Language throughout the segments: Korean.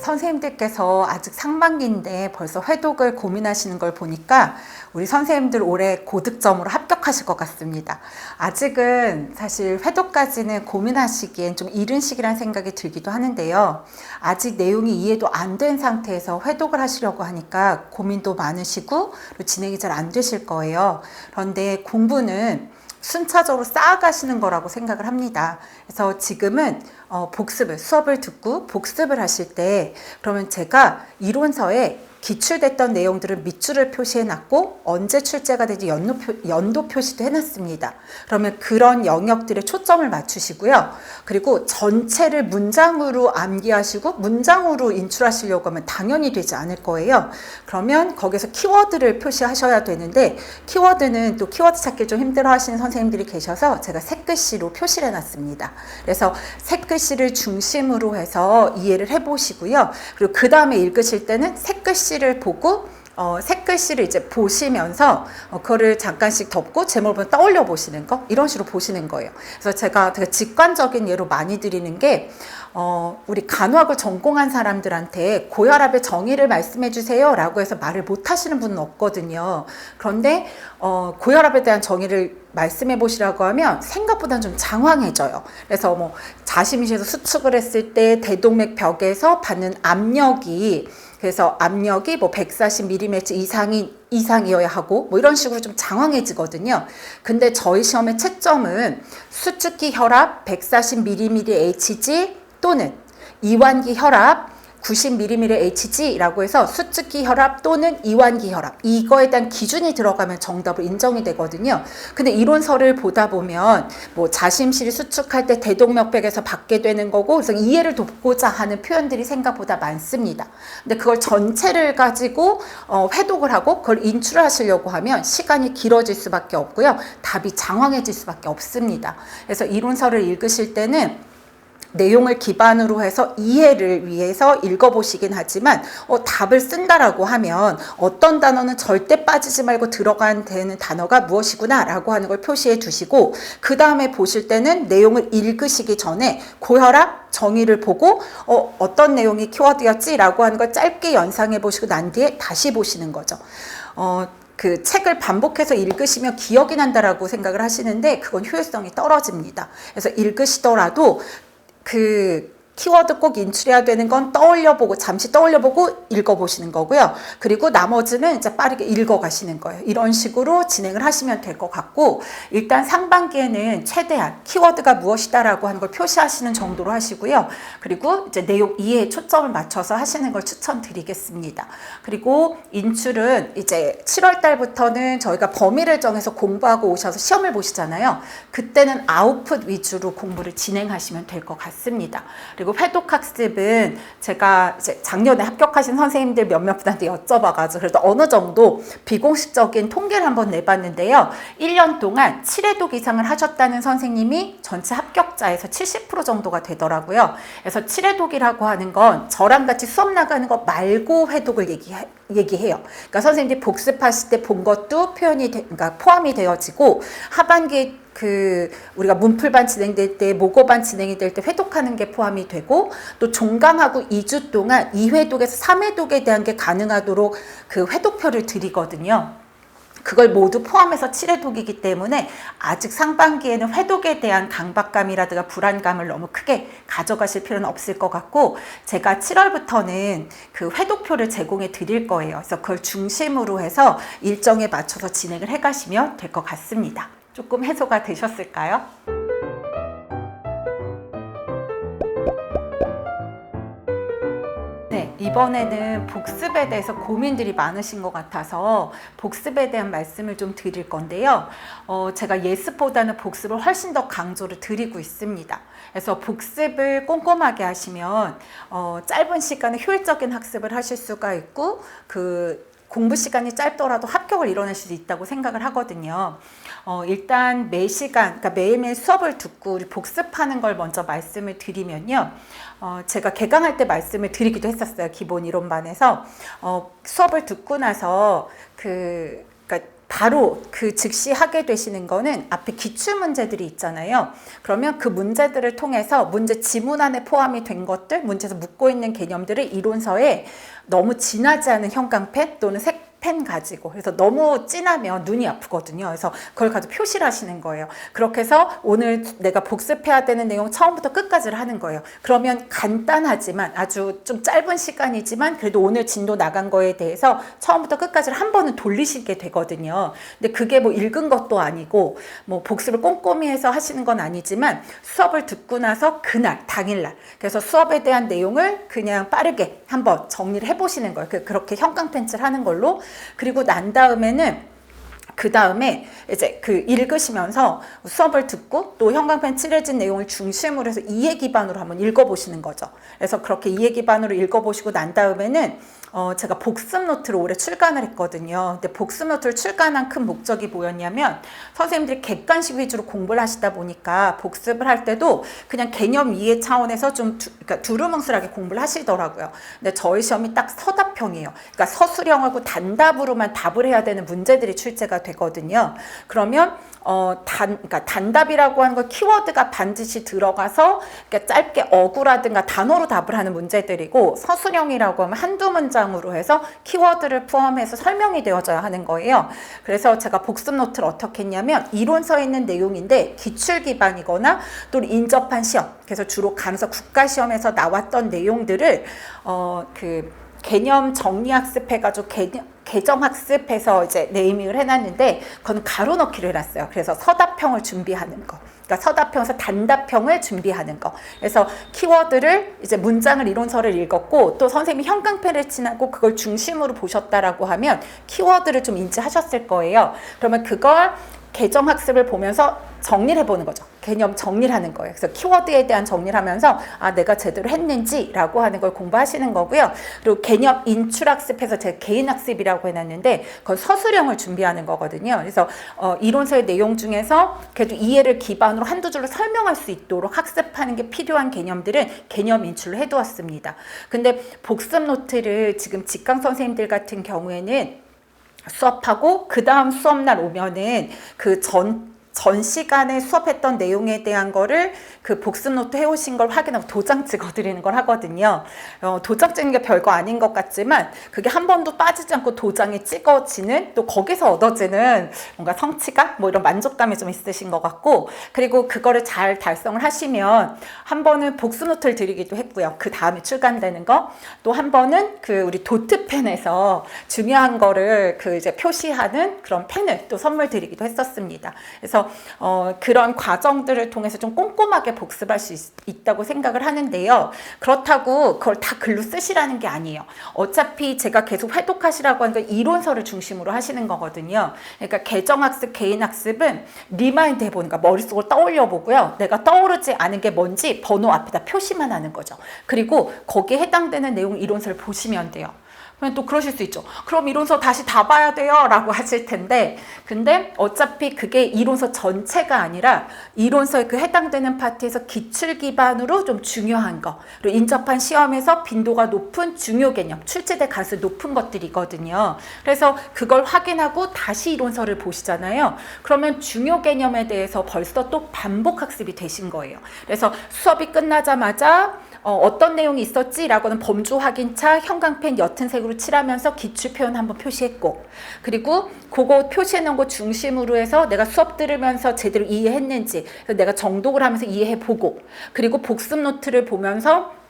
선생님들께서 아직 상반기인데 벌써 회독을 고민하시는 걸 보니까 우리 선생님들 올해 고득점으로 합격하실 것 같습니다. 아직은 사실 회독까지는 고민하시기엔 좀 이른 시기란 생각이 들기도 하는데요. 아직 내용이 이해도 안 된 상태에서 회독을 하시려고 하니까 고민도 많으시고 진행이 잘 안 되실 거예요. 그런데 공부는 순차적으로 쌓아가시는 거라고 생각을 합니다. 그래서 지금은 수업을 듣고 복습을 하실 때 그러면 제가 이론서에 기출됐던 내용들을 밑줄을 표시해 놨고 언제 출제가 되지 연도 표시도 해놨습니다. 그러면 그런 영역들에 초점을 맞추시고요. 그리고 전체를 문장으로 암기하시고 문장으로 인출하시려고 하면 당연히 되지 않을 거예요. 그러면 거기서 키워드를 표시하셔야 되는데 키워드는 또 키워드 찾기 좀 힘들어 하시는 선생님들이 계셔서 제가 새글씨로 표시를 해놨습니다. 그래서 새글씨를 중심으로 해서 이해를 해보시고요. 그리고 그 다음에 읽으실 때는 새글씨를 보고 새글씨를 이제 보시면서 그거를 잠깐씩 덮고 제목을 보면 떠올려 보시는 거, 이런 식으로 보시는 거예요. 그래서 제가 되게 직관적인 예로 많이 드리는 게 우리 간호학을 전공한 사람들한테 고혈압의 정의를 말씀해 주세요 라고 해서 말을 못 하시는 분은 없거든요. 그런데 고혈압에 대한 정의를 말씀해 보시라고 하면 생각보다는 좀 장황해져요. 그래서 뭐 자심실에서 수축을 했을 때 대동맥 벽에서 받는 압력이 그래서 압력이 뭐 140mm 이상이어야 하고 뭐 이런 식으로 좀 장황해지거든요. 근데 저희 시험의 채점은 수축기 혈압 140mmHg 또는 이완기 혈압 90mmHg라고 해서 수축기 혈압 또는 이완기 혈압, 이거에 대한 기준이 들어가면 정답으로 인정이 되거든요. 근데 이론서를 보다 보면 뭐 자심실이 수축할 때 대동맥벽에서 받게 되는 거고, 그래서 이해를 돕고자 하는 표현들이 생각보다 많습니다. 근데 그걸 전체를 가지고 회독을 하고 그걸 인출하시려고 하면 시간이 길어질 수밖에 없고요. 답이 장황해질 수밖에 없습니다. 그래서 이론서를 읽으실 때는 내용을 기반으로 해서 이해를 위해서 읽어보시긴 하지만 답을 쓴다라고 하면 어떤 단어는 절대 빠지지 말고 들어가야 되는 단어가 무엇이구나 라고 하는 걸 표시해 두시고, 그 다음에 보실 때는 내용을 읽으시기 전에 고혈압 정의를 보고 어떤 내용이 키워드였지 라고 하는 걸 짧게 연상해 보시고 난 뒤에 다시 보시는 거죠. 그 책을 반복해서 읽으시면 기억이 난다라고 생각을 하시는데 그건 효율성이 떨어집니다. 그래서 읽으시더라도 그 키워드 꼭 인출해야 되는 건 떠올려보고 잠시 떠올려보고 읽어보시는 거고요. 그리고 나머지는 이제 빠르게 읽어가시는 거예요. 이런 식으로 진행을 하시면 될 것 같고, 일단 상반기에는 최대한 키워드가 무엇이다라고 하는 걸 표시하시는 정도로 하시고요. 그리고 이제 내용 이해에 초점을 맞춰서 하시는 걸 추천드리겠습니다. 그리고 인출은 이제 7월 달부터는 저희가 범위를 정해서 공부하고 오셔서 시험을 보시잖아요. 그때는 아웃풋 위주로 공부를 진행하시면 될 것 같습니다. 그리고 회독학습은 제가 이제 작년에 합격하신 선생님들 몇몇 분한테 여쭤봐가지고 그래도 어느 정도 비공식적인 통계를 한번 내봤는데요. 1년 동안 7회독 이상을 하셨다는 선생님이 전체 합격자에서 70% 정도가 되더라고요. 그래서 7회독이라고 하는 건 저랑 같이 수업 나가는 거 말고 회독을 얘기해요. 그러니까 선생님들이 복습하실 때 본 것도 그러니까 포함이 되어지고, 하반기 우리가 문풀반 진행될 때, 모고반 진행이 될 때 회독하는 게 포함이 되고, 또 종강하고 2주 동안 2회독에서 3회독에 대한 게 가능하도록 그 회독표를 드리거든요. 그걸 모두 포함해서 7회독이기 때문에 아직 상반기에는 회독에 대한 강박감이라든가 불안감을 너무 크게 가져가실 필요는 없을 것 같고, 제가 7월부터는 그 회독표를 제공해 드릴 거예요. 그래서 그걸 중심으로 해서 일정에 맞춰서 진행을 해 가시면 될 것 같습니다. 조금 해소가 되셨을까요? 네, 이번에는 복습에 대해서 고민들이 많으신 것 같아서 복습에 대한 말씀을 좀 드릴 건데요. 제가 예습보다는 복습을 훨씬 더 강조를 드리고 있습니다. 그래서 복습을 꼼꼼하게 하시면 짧은 시간에 효율적인 학습을 하실 수가 있고, 공부 시간이 짧더라도 합격을 이뤄낼 수 있다고 생각을 하거든요. 일단 매 시간, 그러니까 매일매일 수업을 듣고 우리 복습하는 걸 먼저 말씀을 드리면요. 제가 개강할 때 말씀을 드리기도 했었어요. 기본 이론반에서. 수업을 듣고 나서 그러니까 바로 그 즉시 하게 되시는 거는 앞에 기출 문제들이 있잖아요. 그러면 그 문제들을 통해서 문제 지문 안에 포함이 된 것들, 문제에서 묻고 있는 개념들을 이론서에 너무 진하지 않은 형광펜 또는 색펜 가지고, 그래서 너무 진하면 눈이 아프거든요. 그래서 그걸 가지고 표시를 하시는 거예요. 그렇게 해서 오늘 내가 복습해야 되는 내용 처음부터 끝까지를 하는 거예요. 그러면 간단하지만 아주 좀 짧은 시간이지만 그래도 오늘 진도 나간 거에 대해서 처음부터 끝까지를 한 번은 돌리시게 되거든요. 근데 그게 뭐 읽은 것도 아니고 뭐 복습을 꼼꼼히 해서 하시는 건 아니지만 수업을 듣고 나서 그날 당일날, 그래서 수업에 대한 내용을 그냥 빠르게 한번 정리를 해보시는 거예요. 그렇게 형광펜칠 하는 걸로. 그리고 난 다음에는 그 다음에 이제 그 읽으시면서 수업을 듣고 또 형광펜 칠해진 내용을 중심으로 해서 이해 기반으로 한번 읽어보시는 거죠. 그래서 그렇게 이해 기반으로 읽어보시고 난 다음에는 제가 복습 노트를 올해 출간을 했거든요. 근데 복습 노트를 출간한 큰 목적이 뭐였냐면 선생님들이 객관식 위주로 공부를 하시다 보니까 복습을 할 때도 그냥 개념 이해 차원에서 좀 그러니까 두루뭉술하게 공부를 하시더라고요. 근데 저희 시험이 딱 서답형이에요. 그러니까 서술형하고 단답으로만 답을 해야 되는 문제들이 출제가 되거든요. 그러면 그러니까 단답이라고 하는 거 키워드가 반드시 들어가서 그러니까 짧게 어구라든가 단어로 답을 하는 문제들이고, 서술형이라고 하면 한두 문장으로 해서 키워드를 포함해서 설명이 되어져야 하는 거예요. 그래서 제가 복습 노트를 어떻게 했냐면 이론서에 있는 내용인데 기출 기반이거나 또 인접한 시험, 그래서 주로 간서 국가시험에서 나왔던 내용들을 그 개념 정리학습 해가지고 개정학습해서 이제 네이밍을 해놨는데 그건 가로 넣기를 해놨어요. 그래서 서답형을 준비하는 거, 그러니까 서답형에서 단답형을 준비하는 거. 그래서 키워드를 이제 문장을 이론서를 읽었고 또 선생님이 형광펜을 칠하고 그걸 중심으로 보셨다라고 하면 키워드를 좀 인지하셨을 거예요. 그러면 그걸 개정학습을 보면서 정리를 해보는 거죠. 개념 정리를 하는 거예요. 그래서 키워드에 대한 정리를 하면서 내가 제대로 했는지라고 하는 걸 공부하시는 거고요. 그리고 개념 인출학습해서 제가 개인학습이라고 해놨는데 그건 서술형을 준비하는 거거든요. 그래서 이론서의 내용 중에서 그래도 이해를 기반으로 한두 줄로 설명할 수 있도록 학습하는 게 필요한 개념들은 개념 인출을 해두었습니다. 근데 복습 노트를 지금 직강 선생님들 같은 경우에는 수업하고 그 다음 수업날 오면은 그 전 시간에 수업했던 내용에 대한 거를 그 복습 노트 해오신 걸 확인하고 도장 찍어드리는 걸 하거든요. 도장 찍는 게 별거 아닌 것 같지만 그게 한 번도 빠지지 않고 도장이 찍어지는, 또 거기서 얻어지는 뭔가 성취감, 뭐 이런 만족감이 좀 있으신 것 같고, 그리고 그거를 잘 달성을 하시면 한 번은 복습 노트를 드리기도 했고요. 그 다음에 출간되는 거, 또 한 번은 그 우리 도트펜에서 중요한 거를 그 이제 표시하는 그런 펜을 또 선물 드리기도 했었습니다. 그래서 그런 과정들을 통해서 좀 꼼꼼하게 복습할 수 있다고 생각을 하는데요. 그렇다고 그걸 다 글로 쓰시라는 게 아니에요. 어차피 제가 계속 회독하시라고 하는 건 이론서를 중심으로 하시는 거거든요. 그러니까 개정학습, 개인학습은 리마인드 해보는 거, 머릿속으로 떠올려 보고요. 내가 떠오르지 않은 게 뭔지 번호 앞에다 표시만 하는 거죠. 그리고 거기에 해당되는 내용 이론서를 보시면 돼요. 또 그러실 수 있죠. 그럼 이론서 다시 다 봐야 돼요 라고 하실 텐데, 근데 어차피 그게 이론서 전체가 아니라 이론서에 그 해당되는 파트에서 기출 기반으로 좀 중요한 거, 그리고 인접한 시험에서 빈도가 높은 중요 개념, 출제될 가능성이 높은 것들이거든요. 그래서 그걸 확인하고 다시 이론서를 보시잖아요. 그러면 중요 개념에 대해서 벌써 또 반복 학습이 되신 거예요. 그래서 수업이 끝나자마자 어떤 내용이 있었지라고는 범주 확인차 형광펜 옅은 색으로 칠하면서 기출 표현 한번 표시했고, 그리고 그거 표시해놓은 거 중심으로 해서 내가 수업 들으면서 제대로 이해했는지 내가 정독을 하면서 이해해보고, 그리고 복습 노트를 보면서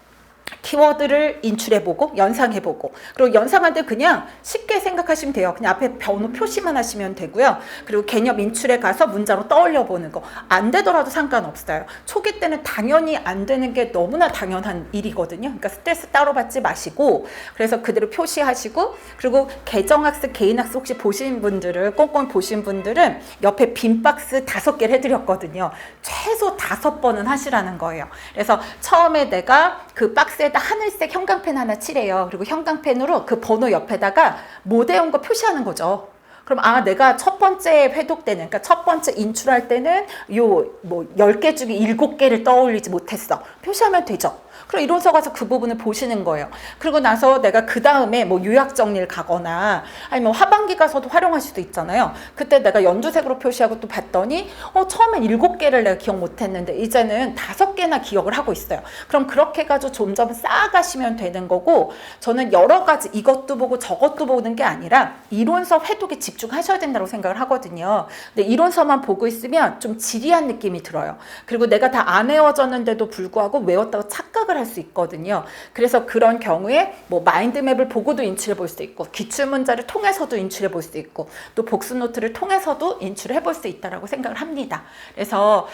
키워드를 인출해보고 연상해보고, 그리고 연상할 때 그냥 쉽게 생각하시면 돼요. 그냥 앞에 번호 표시만 하시면 되고요. 그리고 개념 인출에 가서 문장으로 떠올려보는 거, 안 되더라도 상관없어요. 초기 때는 당연히 안 되는 게 너무나 당연한 일이거든요. 그러니까 스트레스 따로 받지 마시고, 그래서 그대로 표시하시고, 그리고 개정학습, 개인학습 혹시 보신 분들은, 꼼꼼히 보신 분들은 옆에 빈 박스 5개를 해드렸거든요. 최소 5번은 하시라는 거예요. 그래서 처음에 내가 그 박스에다 하늘색 형광펜 하나 칠해요. 그리고 형광펜으로 그 번호 옆에다가 못 외운 거 표시하는 거죠. 그럼 내가 첫 번째 회독 때는, 그러니까 첫 번째 인출할 때는 요 뭐 10개 중에 7개를 떠올리지 못했어. 표시하면 되죠. 그럼 이론서 가서 그 부분을 보시는 거예요. 그리고 나서 내가 그 다음에 뭐 요약 정리를 가거나 아니면 하반기 가서도 활용할 수도 있잖아요. 그때 내가 연두색으로 표시하고 또 봤더니 처음엔 7개를 내가 기억 못했는데 이제는 5개나 기억을 하고 있어요. 그럼 그렇게 해가지고 점점 쌓아가시면 되는 거고, 저는 여러 가지 이것도 보고 저것도 보는 게 아니라 이론서 회독에 집중하셔야 된다고 생각을 하거든요. 근데 이론서만 보고 있으면 좀 지리한 느낌이 들어요. 그리고 내가 다 안 외워졌는데도 불구하고 외웠다고 착각을 할 수 있거든요. 그래서 그런 경우에 뭐 마인드맵을 보고도 인출해 볼 수 있고, 기출문자를 통해서도 인출해 볼 수 있고, 또 복습노트를 통해서도 인출해 볼 수 있다고 생각을 합니다. 그래서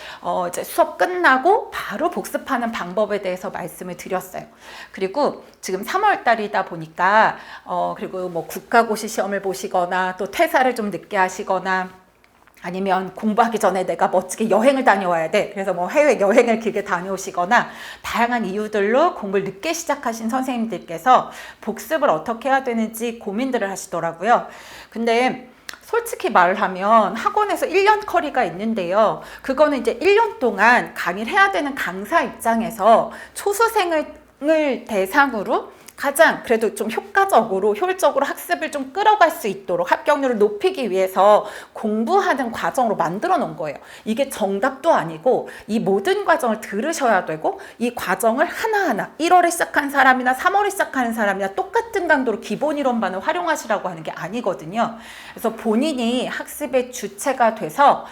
이제 수업 끝나고 바로 복습하는 방법에 대해서 말씀을 드렸어요. 그리고 지금 3월 달이다 보니까 그리고 뭐 국가고시 시험을 보시거나 또 퇴사를 좀 늦게 하시거나 아니면 공부하기 전에 내가 멋지게 여행을 다녀와야 돼. 그래서 뭐 해외 여행을 길게 다녀오시거나 다양한 이유들로 공부를 늦게 시작하신 선생님들께서 복습을 어떻게 해야 되는지 고민들을 하시더라고요. 근데 솔직히 말을 하면 학원에서 1년 커리가 있는데요. 그거는 이제 1년 동안 강의를 해야 되는 강사 입장에서 초수생을 대상으로 가장 그래도 좀 효율적으로 학습을 좀 끌어갈 수 있도록 합격률을 높이기 위해서 공부하는 과정으로 만들어 놓은 거예요. 이게 정답도 아니고 이 모든 과정을 들으셔야 되고, 이 과정을 하나하나 1월에 시작한 사람이나 3월에 시작하는 사람이나 똑같은 강도로 기본 이론반을 활용하시라고 하는 게 아니거든요. 그래서 본인이 학습의 주체가 돼서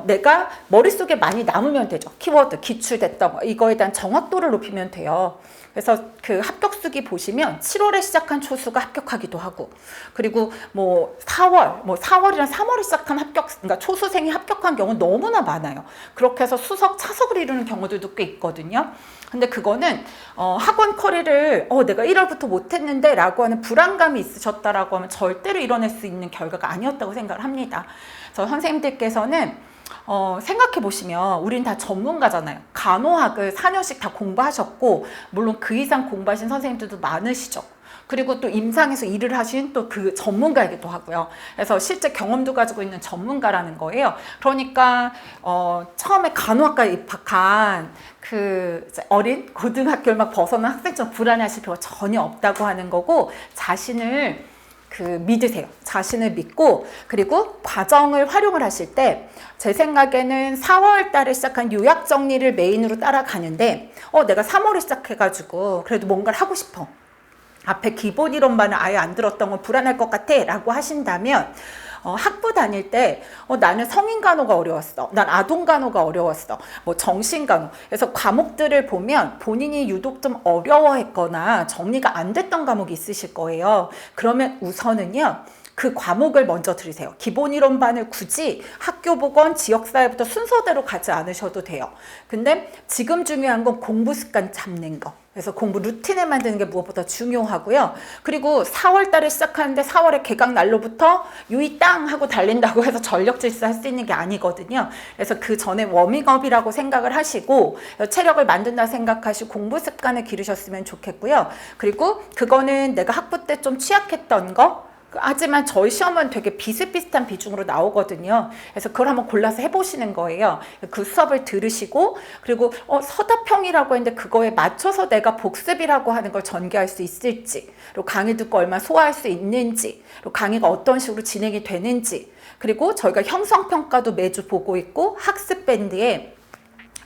내가 머릿속에 많이 남으면 되죠. 키워드, 기출됐던 거, 이거에 대한 정확도를 높이면 돼요. 그래서 그 합격수기 보시면 7월에 시작한 초수가 합격하기도 하고, 그리고 뭐 4월이랑 3월에 시작한 그러니까 초수생이 합격한 경우는 너무나 많아요. 그렇게 해서 수석, 차석을 이루는 경우들도 꽤 있거든요. 근데 그거는 학원 커리를 내가 1월부터 못했는데 라고 하는 불안감이 있으셨다라고 하면 절대로 이뤄낼 수 있는 결과가 아니었다고 생각을 합니다. 그래서 선생님들께서는 생각해 보시면 우린 다 전문가잖아요. 간호학을 4년씩 다 공부하셨고, 물론 그 이상 공부하신 선생님들도 많으시죠. 그리고 또 임상에서 일을 하신 또 그 전문가이기도 하고요. 그래서 실제 경험도 가지고 있는 전문가라는 거예요. 그러니까 처음에 간호학과에 입학한 그 어린 고등학교를 막 벗어난 학생처럼 불안해하실 필요가 전혀 없다고 하는 거고, 자신을 믿으세요. 자신을 믿고, 그리고 과정을 활용을 하실 때 제 생각에는 4월 달에 시작한 요약 정리를 메인으로 따라가는데 내가 3월에 시작해가지고 그래도 뭔가를 하고 싶어. 앞에 기본 이론만을 아예 안 들었던 건 불안할 것 같아 라고 하신다면 학부 다닐 때 나는 성인간호가 어려웠어, 난 아동간호가 어려웠어, 뭐 정신간호, 그래서 과목들을 보면 본인이 유독 좀 어려워했거나 정리가 안 됐던 과목이 있으실 거예요. 그러면 우선은요, 그 과목을 먼저 들으세요. 기본 이론반을 굳이 학교 보건 지역사회부터 순서대로 가지 않으셔도 돼요. 근데 지금 중요한 건 공부 습관 잡는 거. 그래서 공부 루틴을 만드는 게 무엇보다 중요하고요. 그리고 4월 달에 시작하는데 4월에 개강 날로부터 유이 땅 하고 달린다고 해서 전력 질주할 수 있는 게 아니거든요. 그래서 그 전에 워밍업이라고 생각을 하시고 체력을 만든다 생각하시고 공부 습관을 기르셨으면 좋겠고요. 그리고 그거는 내가 학부 때 좀 취약했던 거, 하지만 저희 시험은 되게 비슷비슷한 비중으로 나오거든요. 그래서 그걸 한번 골라서 해보시는 거예요. 그 수업을 들으시고, 그리고 서답형이라고 했는데 그거에 맞춰서 내가 복습이라고 하는 걸 전개할 수 있을지, 그리고 강의 듣고 얼마나 소화할 수 있는지, 그리고 강의가 어떤 식으로 진행이 되는지, 그리고 저희가 형성평가도 매주 보고 있고 학습밴드에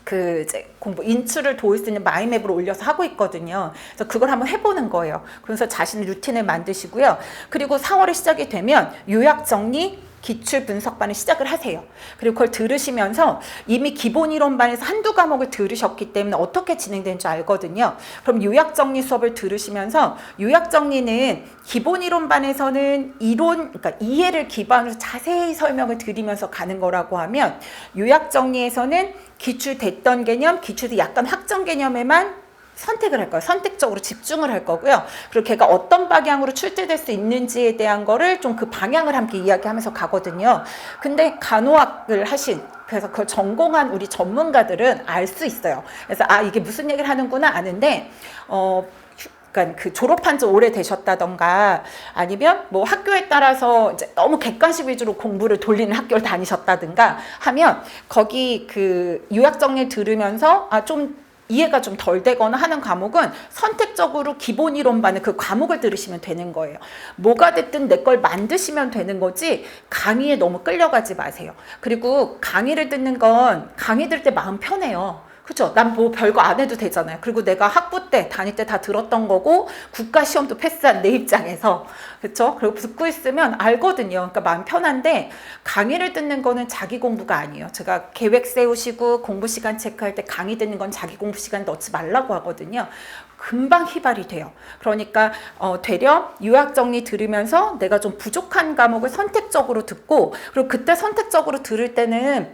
이제 공부 인출을 도울 수 있는 마인맵으로 올려서 하고 있거든요. 그래서 그걸 한번 해보는 거예요. 그래서 자신의 루틴을 만드시고요. 그리고 4월에 시작이 되면 요약 정리, 기출 분석반을 시작을 하세요. 그리고 그걸 들으시면서 이미 기본 이론반에서 한두 과목을 들으셨기 때문에 어떻게 진행되는지 알거든요. 그럼 요약 정리 수업을 들으시면서, 요약 정리는 기본 이론반에서는 그러니까 이해를 기반으로 자세히 설명을 드리면서 가는 거라고 하면, 요약 정리에서는 기출됐던 개념, 기출도 약간 확정 개념에만 선택을 할 거예요. 선택적으로 집중을 할 거고요. 그리고 걔가 어떤 방향으로 출제될 수 있는지에 대한 거를 좀 그 방향을 함께 이야기하면서 가거든요. 근데 간호학을 하신, 그래서 그걸 전공한 우리 전문가들은 알 수 있어요. 그래서 이게 무슨 얘기를 하는구나 아는데 그러니까 그 졸업한 지 오래되셨다던가, 아니면 뭐 학교에 따라서 이제 너무 객관식 위주로 공부를 돌리는 학교를 다니셨다든가 하면 거기 그 요약 정리 들으면서 좀 이해가 좀 덜 되거나 하는 과목은 선택적으로 기본 이론반의 그 과목을 들으시면 되는 거예요. 뭐가 됐든 내 걸 만드시면 되는 거지 강의에 너무 끌려가지 마세요. 그리고 강의를 듣는 건 강의 들을 때 마음 편해요. 그쵸? 난 뭐 별거 안 해도 되잖아요. 그리고 내가 학부 때, 다닐 때 다 들었던 거고, 국가시험도 패스한 내 입장에서. 그쵸? 그리고 듣고 있으면 알거든요. 그러니까 마음 편한데, 강의를 듣는 거는 자기 공부가 아니에요. 제가 계획 세우시고 공부 시간 체크할 때 강의 듣는 건 자기 공부 시간 넣지 말라고 하거든요. 금방 휘발이 돼요. 그러니까 되려 요약 정리 들으면서 내가 좀 부족한 과목을 선택적으로 듣고, 그리고 그때 선택적으로 들을 때는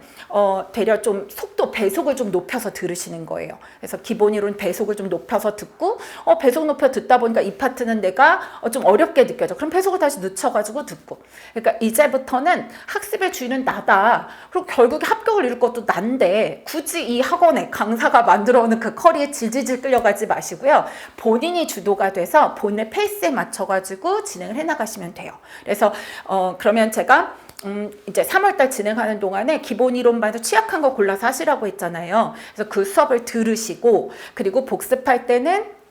되려 좀 속도 배속을 좀 높여서 들으시는 거예요. 그래서 기본 이론 배속을 좀 높여서 듣고 배속 높여 듣다 보니까 이 파트는 내가 좀 어렵게 느껴져. 그럼 배속을 다시 늦춰가지고 듣고. 그러니까 이제부터는 학습의 주인은 나다. 그리고 결국에 합격을 이룰 것도 난데 굳이 이 학원에 강사가 만들어오는 그 커리에 질질질 끌려가지 마시고요. 본인이 주도가 돼서 본인의 페이스에 맞춰가지고 진행을 해나가시면 돼요. 그래서 그러면 제가 이제 3월달 진행하는 동안에 기본 이론반에서 취약한 거 골라서 하시라고 했잖아요. 그래서 그 수업을 들으시고, 그리고 복습할 때는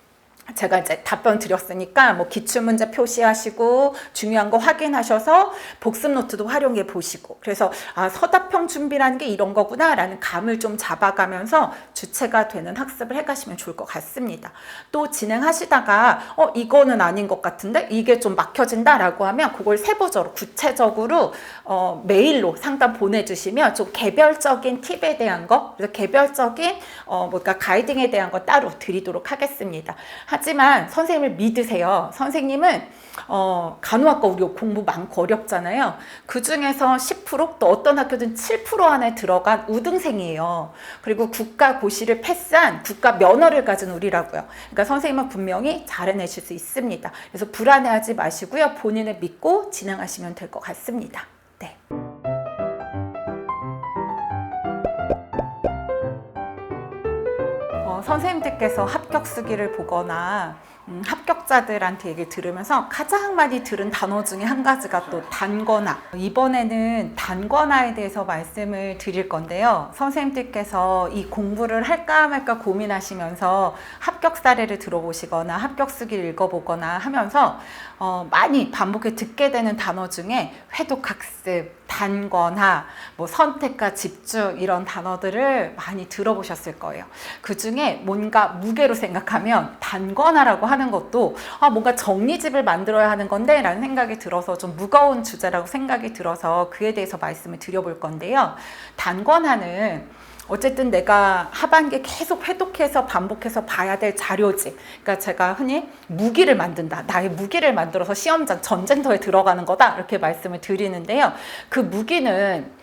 제가 이제 답변 드렸으니까 뭐 기출문제 표시하시고 중요한 거 확인하셔서 복습 노트도 활용해 보시고, 그래서 서답형 준비라는 게 이런 거구나 라는 감을 좀 잡아가면서 주체가 되는 학습을 해가시면 좋을 것 같습니다. 또 진행하시다가 이거는 아닌 것 같은데 이게 좀 막혀진다 라고 하면 그걸 세부적으로 구체적으로 메일로 상담 보내주시면 좀 개별적인 팁에 대한 거, 그래서 개별적인 뭔가 가이딩에 대한 거 따로 드리도록 하겠습니다. 하지만 선생님을 믿으세요. 선생님은 간호학과 우리 공부 많고 어렵잖아요. 그 중에서 10%, 또 어떤 학교든 7% 안에 들어간 우등생이에요. 그리고 국가 고시를 패스한 국가 면허를 가진 우리라고요. 그러니까 선생님은 분명히 잘 해내실 수 있습니다. 그래서 불안해하지 마시고요. 본인을 믿고 진행하시면 될 것 같습니다. 네. 선생님들께서 합격 수기를 보거나 합격자들한테 얘기를 들으면서 가장 많이 들은 단어 중에 한 가지가 또 단거나. 이번에는 단거나에 대해서 말씀을 드릴 건데요. 선생님들께서 이 공부를 할까 말까 고민하시면서 합격 사례를 들어보시거나 합격 수기를 읽어보거나 하면서 많이 반복해 듣게 되는 단어 중에 회독학습, 단거나, 뭐 선택과 집중 이런 단어들을 많이 들어보셨을 거예요. 그 중에 뭔가 무게로 생각하면 단거나라고 하는 것도 뭔가 정리집을 만들어야 하는 건데 라는 생각이 들어서 좀 무거운 주제라고 생각이 들어서 그에 대해서 말씀을 드려볼 건데요. 단거나는 어쨌든 내가 하반기에 계속 회독해서 반복해서 봐야 될 자료집. 그러니까 제가 흔히 무기를 만든다. 나의 무기를 만들어서 시험장, 전쟁터에 들어가는 거다. 이렇게 말씀을 드리는데요. 그 무기는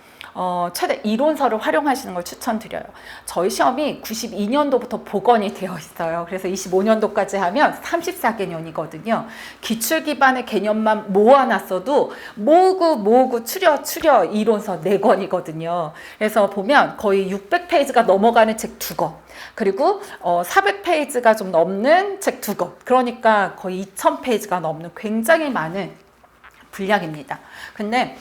최대 이론서를 활용하시는 걸 추천드려요. 저희 시험이 92년도부터 복원이 되어 있어요. 그래서 25년도까지 하면 34개년이거든요. 기출 기반의 개념만 모아놨어도 모으고 추려 이론서 4권이거든요. 그래서 보면 거의 600페이지가 넘어가는 책 2권, 그리고 400페이지가 좀 넘는 책 2권, 그러니까 거의 2000페이지가 넘는 굉장히 많은 분량입니다. 근데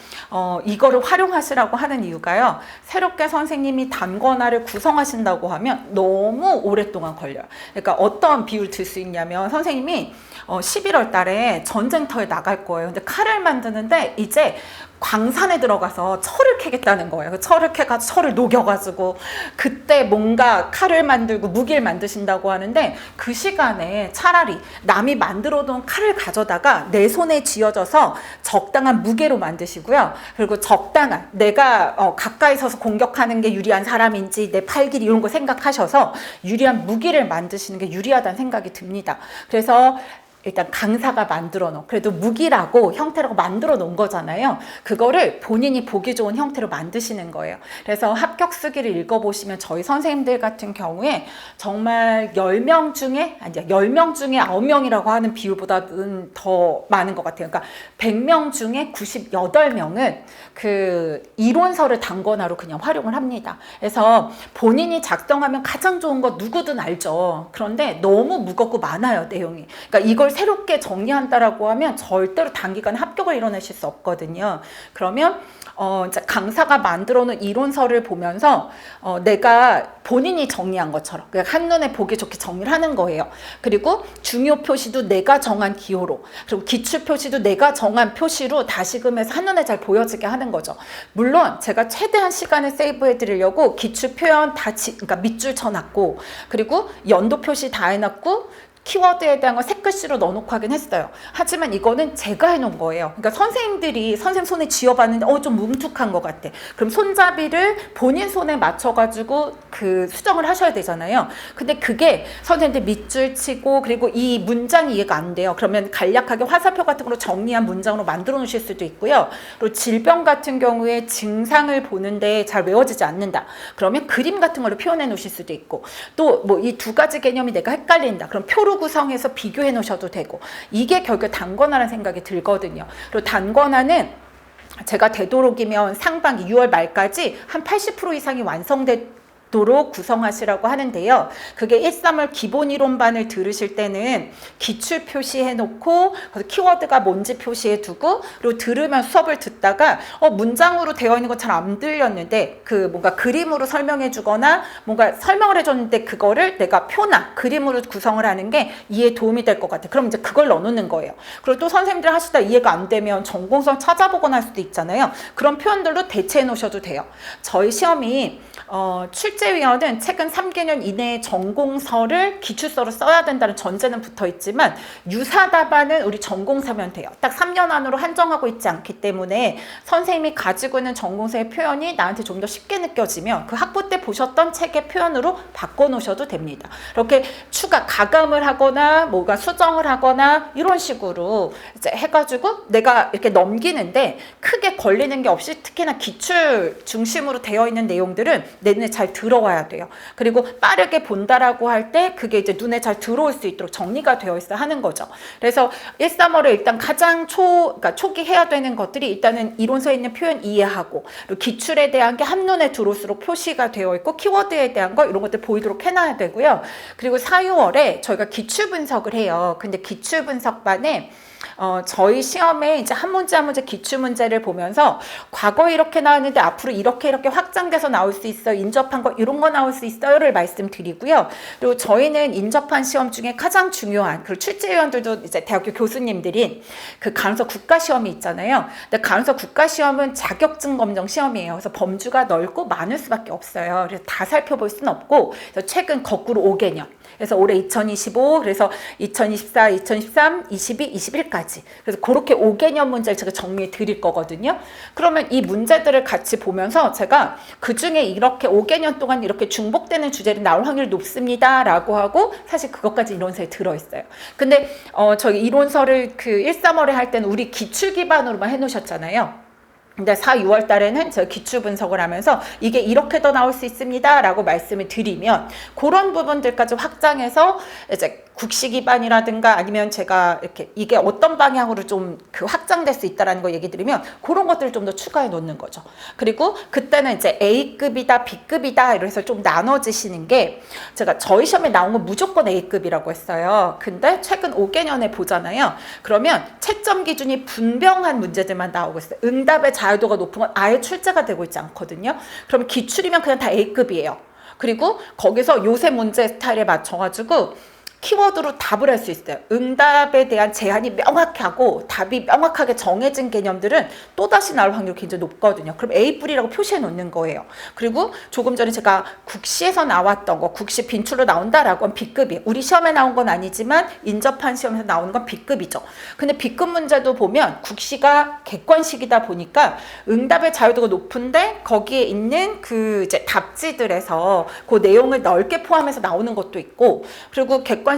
이거를 활용하시라고 하는 이유가요. 새롭게 선생님이 단권화를 구성하신다고 하면 너무 오랫동안 걸려요. 그러니까 어떤 비유를 들 수 있냐면 선생님이 11월 달에 전쟁터에 나갈 거예요. 근데 칼을 만드는데 이제 광산에 들어가서 철을 캐겠다는 거예요. 철을 캐가지고 철을 녹여가지고 그때 뭔가 칼을 만들고 무기를 만드신다고 하는데 그 시간에 차라리 남이 만들어둔 칼을 가져다가 내 손에 쥐어져서 적당한 무게로 만드시고요. 그리고 적당한 내가 가까이 서서 공격하는 게 유리한 사람인지 내 팔 길이 이런 거 생각하셔서 유리한 무기를 만드시는 게 유리하다는 생각이 듭니다. 그래서 일단 강사가 만들어 놓은, 그래도 무기라고 형태라고 만들어 놓은 거잖아요. 그거를 본인이 보기 좋은 형태로 만드시는 거예요. 그래서 합격 수기를 읽어보시면 저희 선생님들 같은 경우에 정말 10명 중에 9명이라고 하는 비율보다는 더 많은 것 같아요. 그러니까 100명 중에 98명은 그 이론서를 단권화로 그냥 활용을 합니다. 그래서 본인이 작성하면 가장 좋은 거 누구든 알죠. 그런데 너무 무겁고 많아요, 내용이. 그러니까 이걸 이걸 새롭게 정리한다라고 하면 절대로 단기간에 합격을 이뤄내실 수 없거든요. 그러면 이제 강사가 만들어 놓은 이론서를 보면서 내가 본인이 정리한 것처럼 그냥 한눈에 보기 좋게 정리를 하는 거예요. 그리고 중요 표시도 내가 정한 기호로, 그리고 기출 표시도 내가 정한 표시로 다시금해서 한눈에 잘 보여지게 하는 거죠. 물론 제가 최대한 시간을 세이브해 드리려고 기출 표현 그러니까 밑줄 쳐놨고, 그리고 연도 표시 다 해놨고, 키워드에 대한 거 색글씨로 넣어놓고 하긴 했어요. 하지만 이거는 제가 해놓은 거예요. 그러니까 선생님들이 선생님 손에 쥐어봤는데 좀 뭉툭한 것 같아. 그럼 손잡이를 본인 손에 맞춰가지고 그 수정을 하셔야 되잖아요. 근데 그게 선생님들 밑줄 치고 그리고 이 문장이 이해가 안 돼요. 그러면 간략하게 화살표 같은 걸로 정리한 문장으로 만들어 놓으실 수도 있고요. 그리고 질병 같은 경우에 증상을 보는데 잘 외워지지 않는다. 그러면 그림 같은 걸로 표현해 놓으실 수도 있고, 또 뭐 이 두 가지 개념이 내가 헷갈린다. 그럼 표로 구성해서 비교해 놓으셔도 되고, 이게 결국 단권화라는 생각이 들거든요. 그리고 단권화는 제가 되도록이면 상반기 6월 말까지 한 80% 이상이 완성되도록 구성하시라고 하는데요. 그게 1~3월 기본 이론반을 들으실 때는 기출 표시해 놓고 키워드가 뭔지 표시해 두고, 그리고 들으면 수업을 듣다가 문장으로 되어 있는 건 잘 안 들렸는데 그 뭔가 그림으로 설명해 주거나 뭔가 설명을 해줬는데 그거를 내가 표나 그림으로 구성을 하는 게 이해에 도움이 될 것 같아. 그럼 이제 그걸 넣어놓는 거예요. 그리고 또 선생님들 하시다 이해가 안 되면 전공서 찾아보거나 할 수도 있잖아요. 그런 표현들로 대체해 놓으셔도 돼요. 저희 시험이 출제위원은 최근 3개년 이내에 전공서를 기출서로 써야 된다는 전제는 붙어 있지만 유사답안은 우리 전공서면 돼요. 딱 3년 안으로 한정하고 있지 않기 때문에 선생님이 가지고 있는 전공서의 표현이 나한테 좀 더 쉽게 느껴지면 그 학부 때 보셨던 책의 표현으로 바꿔놓으셔도 됩니다. 이렇게 추가 가감을 하거나 뭔가 수정을 하거나 이런 식으로 이제 해가지고 내가 이렇게 넘기는데 크게 걸리는 게 없이, 특히나 기출 중심으로 되어 있는 내용들은 내 눈에 잘 들어와야 돼요. 그리고 빠르게 본다라고 할 때 그게 이제 눈에 잘 들어올 수 있도록 정리가 되어 있어야 하는 거죠. 그래서 1~3월에 일단 가장 그러니까 초기 해야 되는 것들이 일단은 이론서에 있는 표현 이해하고, 그리고 기출에 대한 게 한눈에 들어올수록 표시가 되어 있고, 키워드에 대한 거 이런 것들 보이도록 해놔야 되고요. 그리고 4~6월에 저희가 기출 분석을 해요. 근데 기출 분석반에 저희 시험에 이제 한 문제 한 문제 기출 문제를 보면서 과거에 이렇게 나왔는데 앞으로 이렇게 확장돼서 나올 수 있어요. 인접한 거 이런 거 나올 수 있어요를 말씀드리고요. 그리고 저희는 인접한 시험 중에 가장 중요한, 그리고 출제위원들도 이제 대학교 교수님들인 그 간호사 국가시험이 있잖아요. 근데 간호사 국가시험은 자격증 검정 시험이에요. 그래서 범주가 넓고 많을 수밖에 없어요. 그래서 다 살펴볼 수는 없고, 그래서 최근 거꾸로 5개년. 그래서 올해 2025, 그래서 2024, 2023, 22, 21까지. 그래서 그렇게 5개년 문제를 제가 정리해 드릴 거거든요. 그러면 이 문제들을 같이 보면서 제가 그 중에 이렇게 5개년 동안 이렇게 중복되는 주제를 나올 확률이 높습니다 라고 하고, 사실 그것까지 이론서에 들어있어요. 근데 저희 이론서를 그 1~3월에 할 때는 우리 기출 기반으로만 해놓으셨잖아요. 근데 4~6월 달에는 제가 기출 분석을 하면서 이게 이렇게 더 나올 수 있습니다 라고 말씀을 드리면, 그런 부분들까지 확장해서 이제 국시 기반이라든가 아니면 제가 이렇게 이게 어떤 방향으로 좀 그 확장될 수 있다라는 거 얘기 드리면 그런 것들을 좀 더 추가해 놓는 거죠. 그리고 그때는 이제 A급이다 B급이다 이래서 좀 나눠지시는 게, 제가 저희 시험에 나온 건 무조건 A급이라고 했어요. 근데 최근 5개년에 보잖아요. 그러면 채점 기준이 분명한 문제들만 나오고 있어요. 응답의 자유도가 높은 건 아예 출제가 되고 있지 않거든요. 그러면 기출이면 그냥 다 A급이에요. 그리고 거기서 요새 문제 스타일에 맞춰가지고 키워드로 답을 할 수 있어요. 응답에 대한 제한이 명확하고 답이 명확하게 정해진 개념들은 또다시 나올 확률이 굉장히 높거든요. 그럼 A뿔이라고 표시해 놓는 거예요. 그리고 조금 전에 제가 국시에서 나왔던 거, 국시 빈출로 나온다라고 하면 B급이에요. 우리 시험에 나온 건 아니지만 인접한 시험에서 나오는 건 B급이죠. 근데 B급 문제도 보면 국시가 객관식이다 보니까 응답의 자유도가 높은데 거기에 있는 그 이제 답지들에서 그 내용을 넓게 포함해서 나오는 것도 있고, 그리고 객관식인데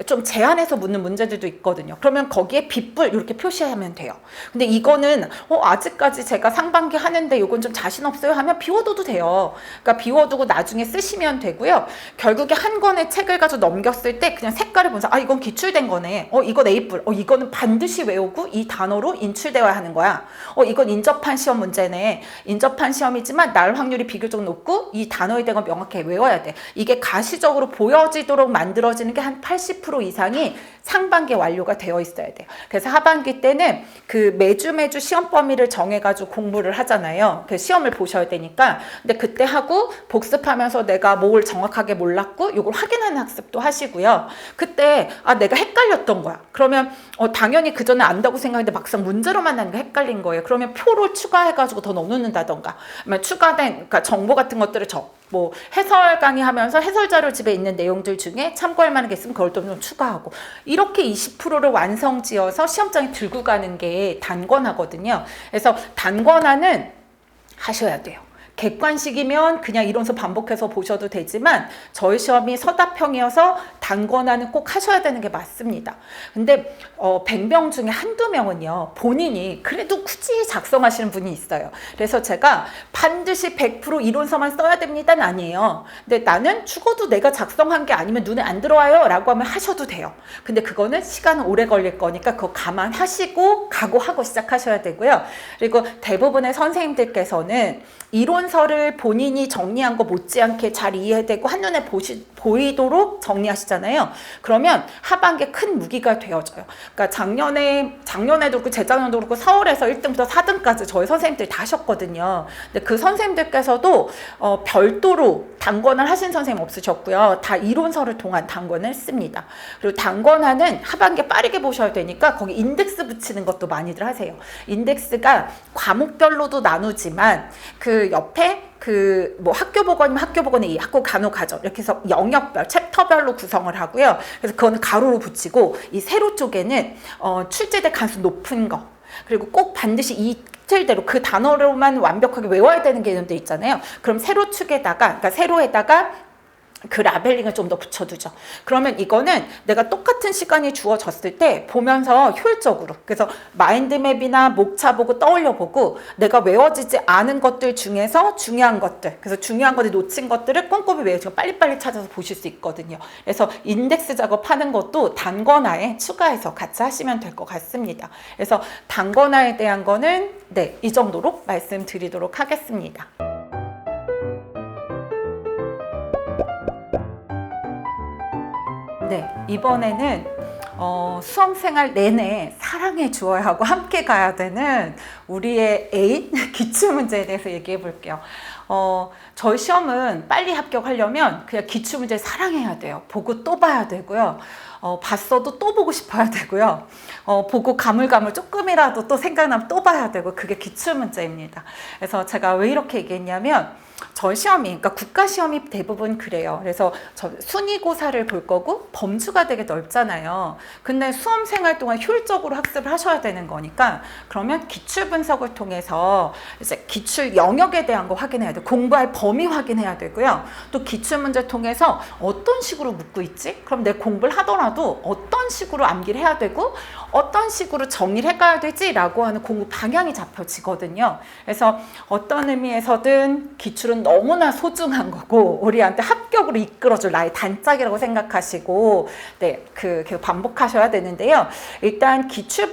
좀 제한해서 묻는 문제들도 있거든요. 그러면 거기에 B뿔 이렇게 표시하면 돼요. 근데 이거는 아직까지 제가 상반기 하는데 이건 좀 자신 없어요 하면 비워둬도 돼요. 그러니까 비워두고 나중에 쓰시면 되고요. 결국에 한 권의 책을 가지고 넘겼을 때 그냥 색깔을 보면서 이건 기출된 거네. 이건 A뿔. 이거는 반드시 외우고 이 단어로 인출되어야 하는 거야. 이건 인접한 시험 문제네. 인접한 시험이지만 날 확률이 비교적 높고 이 단어에 대한 건 명확하게 외워야 돼. 이게 가시적으로 보여지도록 만들어지는 게 한 80% 이상이 상반기에 완료가 되어 있어야 돼요. 그래서 하반기 때는 그 매주 시험 범위를 정해가지고 공부를 하잖아요. 그 시험을 보셔야 되니까. 근데 그때 하고 복습하면서 내가 뭘 정확하게 몰랐고 이걸 확인하는 학습도 하시고요. 그때 내가 헷갈렸던 거야. 그러면 당연히 그 전에 안다고 생각했는데 막상 문제로만 나니까 헷갈린 거예요. 그러면 표를 추가해가지고 더 넣는다던가, 추가된 그러니까 정보 같은 것들을 뭐 해설 강의하면서 해설 자료 집에 있는 내용들 중에 참고할 만한 게 있으면 그걸 좀 추가하고, 이렇게 20%를 완성지어서 시험장에 들고 가는 게 단권하거든요. 그래서 단권화는 하셔야 돼요. 객관식이면 그냥 이론서 반복해서 보셔도 되지만 저희 시험이 서답형이어서 단권화는 꼭 하셔야 되는 게 맞습니다. 근데 100명 중에 한두 명은요, 본인이 그래도 굳이 작성하시는 분이 있어요. 그래서 제가 반드시 100% 이론서만 써야 됩니다는 아니에요. 근데 나는 죽어도 내가 작성한 게 아니면 눈에 안 들어와요 라고 하면 하셔도 돼요. 근데 그거는 시간은 오래 걸릴 거니까 그거 감안하시고 각오하고 시작하셔야 되고요. 그리고 대부분의 선생님들께서는 이론서를 본인이 정리한 거 못지않게 잘 이해되고 한눈에 보이도록 정리하시잖아요. 그러면 하반기에 큰 무기가 되어져요. 그러니까 작년에도 그렇고 재작년도 그렇고 서울에서 1등부터 4등까지 저희 선생님들이 다 하셨거든요. 근데 그 선생님들께서도 별도로 단권을 하신 선생님 없으셨고요. 다 이론서를 통한 단권을 했습니다. 그리고 단권화는 하반기에 빠르게 보셔야 되니까 거기 인덱스 붙이는 것도 많이들 하세요. 인덱스가 과목별로도 나누지만 그 옆에 뭐 학교 보건이면 학교 보건의 학교 간호가정 이렇게 해서 영역별, 챕터별로 구성을 하고요. 그래서 그거는 가로로 붙이고, 이 세로 쪽에는 출제될 가능성 높은 거, 그리고 꼭 반드시 이 틀대로 그 단어로만 완벽하게 외워야 되는 개념들 있잖아요. 그럼 세로 축에다가, 그러니까 세로에다가 그 라벨링을 좀 더 붙여두죠. 그러면 이거는 내가 똑같은 시간이 주어졌을 때 보면서 효율적으로, 그래서 마인드맵이나 목차 보고 떠올려 보고 내가 외워지지 않은 것들 중에서 중요한 것들, 그래서 중요한 것들 놓친 것들을 꼼꼼히 외우시고 빨리빨리 찾아서 보실 수 있거든요. 그래서 인덱스 작업하는 것도 단권화에 추가해서 같이 하시면 될 것 같습니다. 그래서 단권화에 대한 거는 이 정도로 말씀드리도록 하겠습니다. 이번에는 수험생활 내내 사랑해 주어야 하고 함께 가야 되는 우리의 애인 기출문제에 대해서 얘기해 볼게요. 저희 시험은 빨리 합격하려면 그냥 기출문제 사랑해야 돼요. 보고 또 봐야 되고요. 봤어도 또 보고 싶어야 되고요. 보고 가물가물 조금이라도 또 생각나면 또 봐야 되고, 그게 기출문제입니다. 그래서 제가 왜 이렇게 얘기했냐면, 저희 시험이, 그러니까 국가시험이 대부분 그래요. 그래서 순위고사를 볼 거고 범주가 되게 넓잖아요. 근데 수험생활 동안 효율적으로 학습을 하셔야 되는 거니까, 그러면 기출 분석을 통해서 이제 기출 영역에 대한 거 확인해야 돼요. 공부할 범위 확인해야 되고요. 또 기출 문제 통해서 어떤 식으로 묻고 있지? 그럼 내 공부를 하더라도 어떤 식으로 암기를 해야 되고 어떤 식으로 정리를 해가야 되지? 라고 하는 공부 방향이 잡혀지거든요. 그래서 어떤 의미에서든 기출은 너무나 소중한 거고 우리한테 합격으로 이끌어줄 나의 단짝이라고 생각하시고 계속 반복하셔야 되는데요. 일단 기출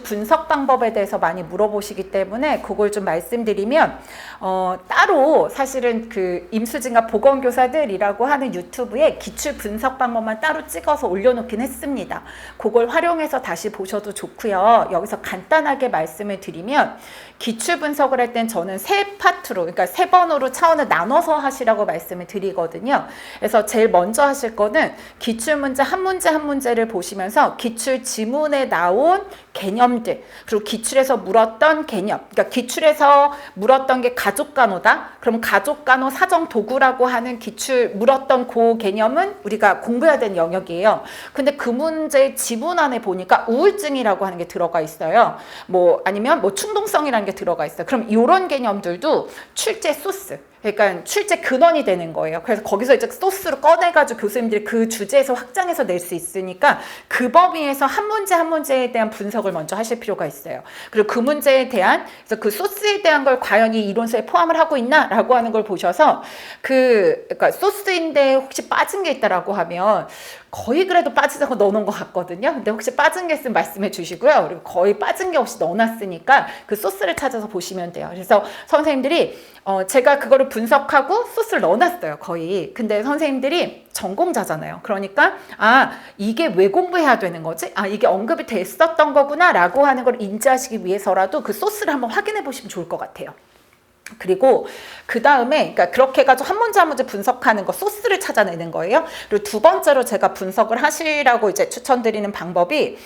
분석 방법에 대해서 많이 물어보시기 때문에 그걸 좀 말씀드리면, 따로 사실은 그 임수진과 보건교사들이라고 하는 유튜브에 기출 분석 방법만 따로 찍어서 올려놓긴 했습니다. 그걸 활용해서 다시 보셔도 좋고요. 여기서 간단하게 말씀을 드리면, 기출 분석을 할 땐 저는 세 파트로, 그러니까 세 번으로 차원을 나눠서 하시라고 말씀을 드리거든요. 그래서 제일 먼저 하실 거는 기출 문제 한 문제 한 문제를 보시면서 기출 지문에 나온 개념들, 그리고 기출에서 물었던 개념, 그러니까 기출에서 물었던 게 가족간호다. 그럼 가족간호 사정 도구라고 하는 기출 물었던 그 개념은 우리가 공부해야 되는 영역이에요. 근데 그 문제의 지문 안에 보니까 우울증이라고 하는 게 들어가 있어요. 아니면 충동성이라는 게 들어가 있어요. 그럼 이런 개념들도 출제 소스, 그러니까 출제 근원이 되는 거예요. 그래서 거기서 이제 소스로 꺼내가지고 교수님들이 그 주제에서 확장해서 낼 수 있으니까 그 범위에서 한 문제 한 문제에 대한 분석을 먼저 하실 필요가 있어요. 그리고 그 문제에 대한, 그래서 그 소스에 대한 걸 과연 이 이론서에 포함을 하고 있나라고 하는 걸 보셔서 그러니까 소스인데 혹시 빠진 게 있다라고 하면 거의 그래도 빠지자고 넣어놓은 것 같거든요. 근데 혹시 빠진 게 있으면 말씀해 주시고요. 그리고 거의 빠진 게 없이 넣어놨으니까 그 소스를 찾아서 보시면 돼요. 그래서 선생님들이 제가 그거를 분석하고 소스를 넣어놨어요, 거의. 근데 선생님들이 전공자잖아요. 그러니까 이게 왜 공부해야 되는 거지? 이게 언급이 됐었던 거구나 라고 하는 걸 인지하시기 위해서라도 그 소스를 한번 확인해 보시면 좋을 것 같아요. 그리고 그 다음에 그러니까 그렇게 해가지고 한 문제 한 문제 분석하는 거, 소스를 찾아내는 거예요. 그리고 두 번째로 제가 분석을 하시라고 이제 추천드리는 방법이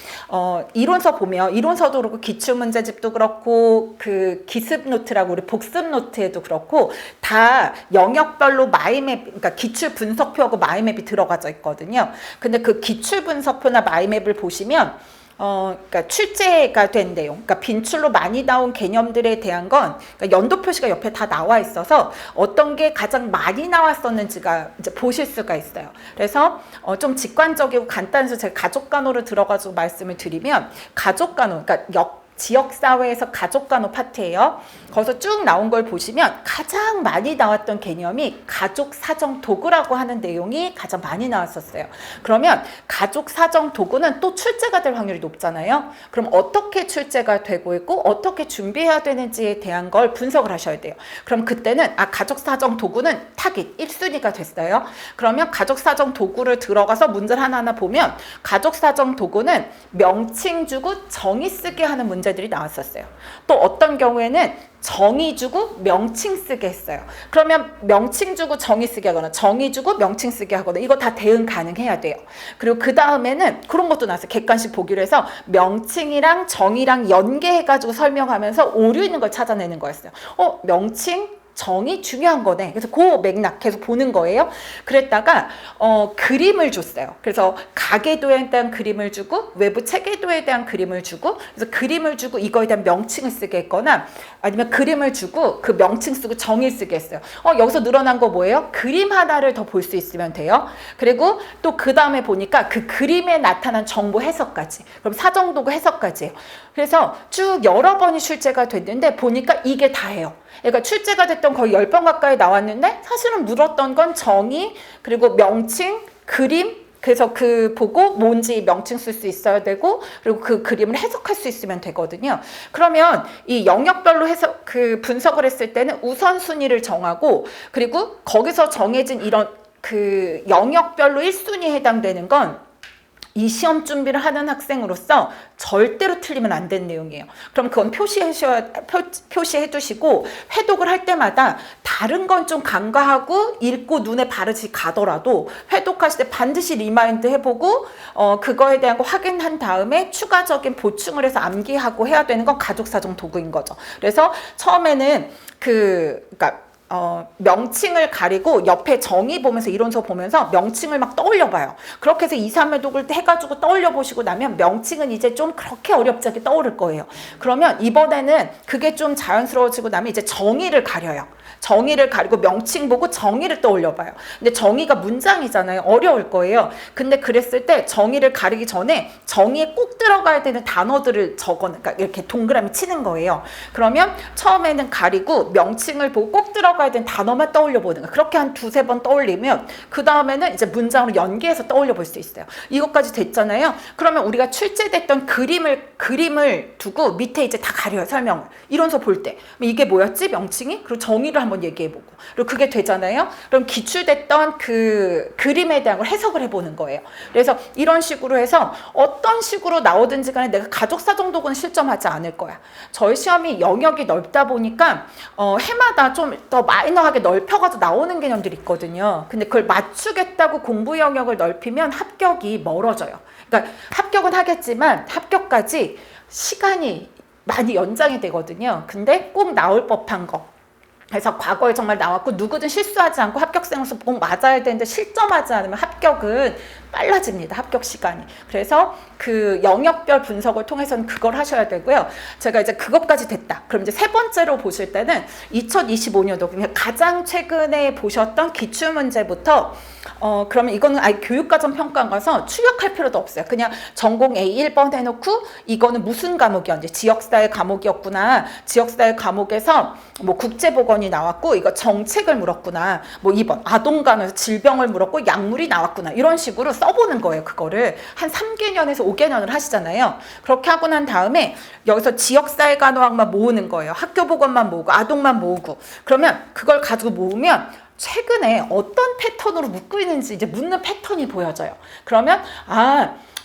이론서 보면, 이론서도 그렇고 기출문제집도 그렇고 그 기습 노트라고 우리 복습 노트에도 그렇고 다 영역별로 마이맵, 그러니까 기출 분석표하고 마이맵이 들어가져 있거든요. 근데 그 기출 분석표나 마이맵을 보시면 그러니까 출제가 된 내용, 그러니까 빈출로 많이 나온 개념들에 대한 건 그러니까 연도 표시가 옆에 다 나와 있어서 어떤 게 가장 많이 나왔었는지가 이제 보실 수가 있어요. 그래서 좀 직관적이고 간단해서 제가 가족간호를 들어가지고 말씀을 드리면, 가족간호, 그러니까 지역사회에서 가족간호 파트예요. 거기서 쭉 나온 걸 보시면 가장 많이 나왔던 개념이 가족사정도구라고 하는 내용이 가장 많이 나왔었어요. 그러면 가족사정도구는 또 출제가 될 확률이 높잖아요. 그럼 어떻게 출제가 되고 있고 어떻게 준비해야 되는지에 대한 걸 분석을 하셔야 돼요. 그럼 그때는 가족사정도구는 타깃 1순위가 됐어요. 그러면 가족사정도구를 들어가서 문제를 하나하나 보면 가족사정도구는 명칭 주고 정의 쓰게 하는 문제들이 나왔었어요. 또 어떤 경우에는 정의 주고 명칭 쓰게 했어요. 그러면 명칭 주고 정의 쓰게 하거나 정의 주고 명칭 쓰게 하거나 이거 다 대응 가능해야 돼요. 그리고 그 다음에는 그런 것도 나왔어요. 객관식 보기로 해서 명칭이랑 정의랑 연계해가지고 설명하면서 오류 있는 걸 찾아내는 거였어요. 명칭 정이 중요한 거네. 그래서 그 맥락 계속 보는 거예요. 그랬다가 그림을 줬어요. 그래서 가계도에 대한 그림을 주고 외부 체계도에 대한 그림을 주고, 그래서 그림을 주고 이거에 대한 명칭을 쓰게 했거나 아니면 그림을 주고 그 명칭 쓰고 정의 쓰게 했어요. 여기서 늘어난 거 뭐예요? 그림 하나를 더 볼 수 있으면 돼요. 그리고 또 그 다음에 보니까 그 그림에 나타난 정보 해석까지. 그럼 사정도구 해석까지예요. 그래서 쭉 여러 번이 출제가 됐는데 보니까 이게 다예요. 그러니까 출제가 됐던 거의 10번 가까이 나왔는데 사실은 물었던 건 정의, 그리고 명칭, 그림, 그래서 그 보고 뭔지 명칭 쓸 수 있어야 되고, 그리고 그 그림을 해석할 수 있으면 되거든요. 그러면 이 영역별로 해석, 그 분석을 했을 때는 우선순위를 정하고, 그리고 거기서 정해진 이런 그 영역별로 1순위에 해당되는 건 이 시험 준비를 하는 학생으로서 절대로 틀리면 안 되는 내용이에요. 그럼 그건 표시해 두시고 회독을 할 때마다 다른 건 좀 간과하고 읽고 눈에 바르지 가더라도 회독하실 때 반드시 리마인드 해보고 그거에 대한 거 확인한 다음에 추가적인 보충을 해서 암기하고 해야 되는 건 가족사정 도구인 거죠. 그래서 처음에는 그러니까 명칭을 가리고 옆에 정의 보면서 이론서 보면서 명칭을 막 떠올려 봐요. 그렇게 해서 2, 3회독을 해가지고 떠올려 보시고 나면 명칭은 이제 좀 그렇게 어렵지 않게 떠오를 거예요. 그러면 이번에는 그게 좀 자연스러워지고 나면 이제 정의를 가려요. 정의를 가리고 명칭 보고 정의를 떠올려 봐요. 근데 정의가 문장이잖아요. 어려울 거예요. 근데 그랬을 때 정의를 가리기 전에 정의에 꼭 들어가야 되는 단어들을 그러니까 이렇게 동그라미 치는 거예요. 그러면 처음에는 가리고 명칭을 보고 꼭 들어가야 되는 단어만 떠올려 보는 거예요. 그렇게 한 2, 3번 떠올리면 그 다음에는 이제 문장으로 연계해서 떠올려 볼 수 있어요. 이것까지 됐잖아요. 그러면 우리가 출제됐던 그림을 두고 밑에 이제 다 가려요. 설명을. 이론서 볼 때. 이게 뭐였지? 명칭이? 그리고 정의를 한번 얘기해보고. 그리고 그게 되잖아요. 그럼 기출됐던 그 그림에 대한 걸 해석을 해보는 거예요. 그래서 이런 식으로 해서 어떤 식으로 나오든지 간에 내가 가족사정도구는 실점하지 않을 거야. 저희 시험이 영역이 넓다 보니까 해마다 좀 더 마이너하게 넓혀가지고 나오는 개념들이 있거든요. 근데 그걸 맞추겠다고 공부 영역을 넓히면 합격이 멀어져요. 그러니까 합격은 하겠지만 합격까지 시간이 많이 연장이 되거든요. 근데 꼭 나올 법한 거. 그래서 과거에 정말 나왔고 누구든 실수하지 않고 합격생으로서 꼭 맞아야 되는데 실점하지 않으면 합격은 빨라집니다. 합격 시간이. 그래서 그 영역별 분석을 통해서는 그걸 하셔야 되고요. 제가 이제 그것까지 됐다. 그럼 이제 세 번째로 보실 때는 2025년도 그러니까 가장 최근에 보셨던 기출문제부터 그러면 이거는 아예 교육과정 평가한 거라서 추격할 필요도 없어요. 그냥 전공 A 1번 해놓고 이거는 무슨 과목이었는지 지역사회 과목이었구나. 지역사회 과목에서 뭐 국제보건이 나왔고 이거 정책을 물었구나. 뭐 2번 아동간호에서 질병을 물었고 약물이 나왔구나. 이런 식으로 써보는 거예요. 그거를 한 3개년에서 5개년을 하시잖아요. 그렇게 하고 난 다음에 여기서 지역사회간호학만 모으는 거예요. 학교보건만 모으고 아동만 모으고. 그러면 그걸 가지고 모으면 최근에 어떤 패턴으로 묶고 있는지 이제 묻는 패턴이 보여져요. 그러면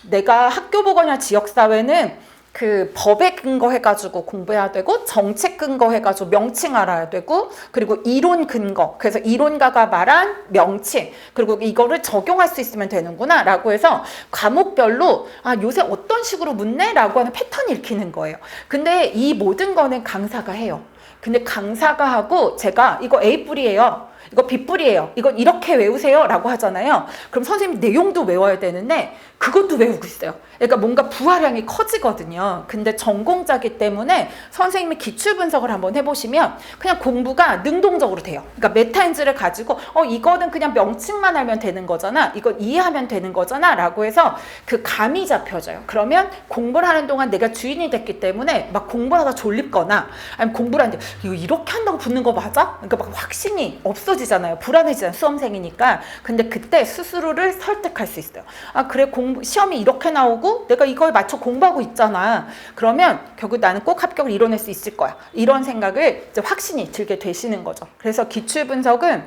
내가 학교보건이나 지역사회는 그 법에 근거해가지고 공부해야 되고, 정책 근거해가지고 명칭 알아야 되고, 그리고 이론 근거, 그래서 이론가가 말한 명칭, 그리고 이거를 적용할 수 있으면 되는구나 라고 해서 과목별로 요새 어떤 식으로 묻네? 라고 하는 패턴이 읽히는 거예요. 근데 이 모든 거는 강사가 해요. 근데 강사가 하고 제가 이거 A뿔이에요, 이거 B뿔이에요, 이건 이렇게 외우세요 라고 하잖아요. 그럼 선생님 내용도 외워야 되는데 그것도 외우고 있어요. 그러니까 뭔가 부하량이 커지거든요. 근데 전공자기 때문에 선생님이 기출 분석을 한번 해보시면 그냥 공부가 능동적으로 돼요. 그러니까 메타인지를 가지고 이거는 그냥 명칭만 알면 되는 거잖아, 이건 이해하면 되는 거잖아 라고 해서 그 감이 잡혀져요. 그러면 공부를 하는 동안 내가 주인이 됐기 때문에 막 공부를 하다 졸립거나 아니면 공부를 하는데 이거 이렇게 한다고 붙는 거 맞아? 그러니까 막 확신이 없어지잖아요. 불안해지잖아요. 수험생이니까. 근데 그때 스스로를 설득할 수 있어요. 그래, 시험이 이렇게 나오고 내가 이거에 맞춰 공부하고 있잖아. 그러면 결국 나는 꼭 합격을 이뤄낼 수 있을 거야. 이런 생각을 이제 확신이 들게 되시는 거죠. 그래서 기출 분석은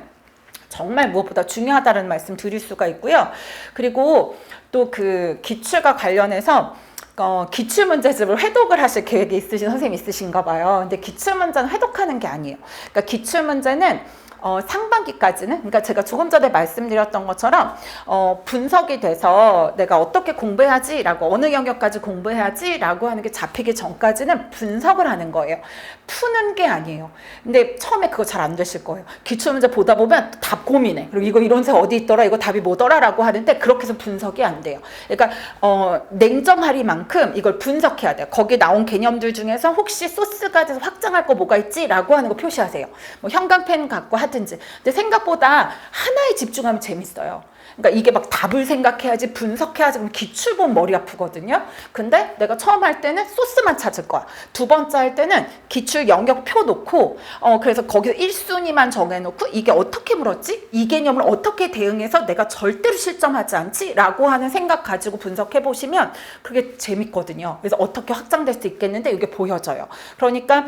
정말 무엇보다 중요하다는 말씀 드릴 수가 있고요. 그리고 또 그 기출과 관련해서 기출문제집을 회독을 하실 계획이 있으신 선생님이 있으신가 봐요. 근데 기출문제는 회독하는 게 아니에요. 그러니까 기출문제는 상반기까지는, 그러니까 제가 조금 전에 말씀드렸던 것처럼 분석이 돼서 내가 어떻게 공부해야지 라고, 어느 영역까지 공부해야지 라고 하는 게 잡히기 전까지는 분석을 하는 거예요. 푸는 게 아니에요. 근데 처음에 그거 잘 안 되실 거예요. 기출문제 보다 보면 답 고민해. 그리고 이거 이론세 어디 있더라, 이거 답이 뭐더라 라고 하는데 그렇게 해서 분석이 안 돼요. 그러니까 냉정하리만큼 이걸 분석해야 돼요. 거기 나온 개념들 중에서 혹시 소스가 돼서 확장할 거 뭐가 있지 라고 하는 거 표시하세요. 뭐 형광펜 갖고 하든지. 근데 생각보다 하나에 집중하면 재밌어요. 그러니까 이게 막 답을 생각해야지, 분석해야지, 그럼 기출 보면 머리 아프거든요. 근데 내가 처음 할 때는 소스만 찾을 거야. 두 번째 할 때는 기출 영역표 놓고 그래서 거기서 1순위만 정해놓고 이게 어떻게 물었지? 이 개념을 어떻게 대응해서 내가 절대로 실점하지 않지? 라고 하는 생각 가지고 분석해 보시면 그게 재밌거든요. 그래서 어떻게 확장될 수 있겠는데 이게 보여져요. 그러니까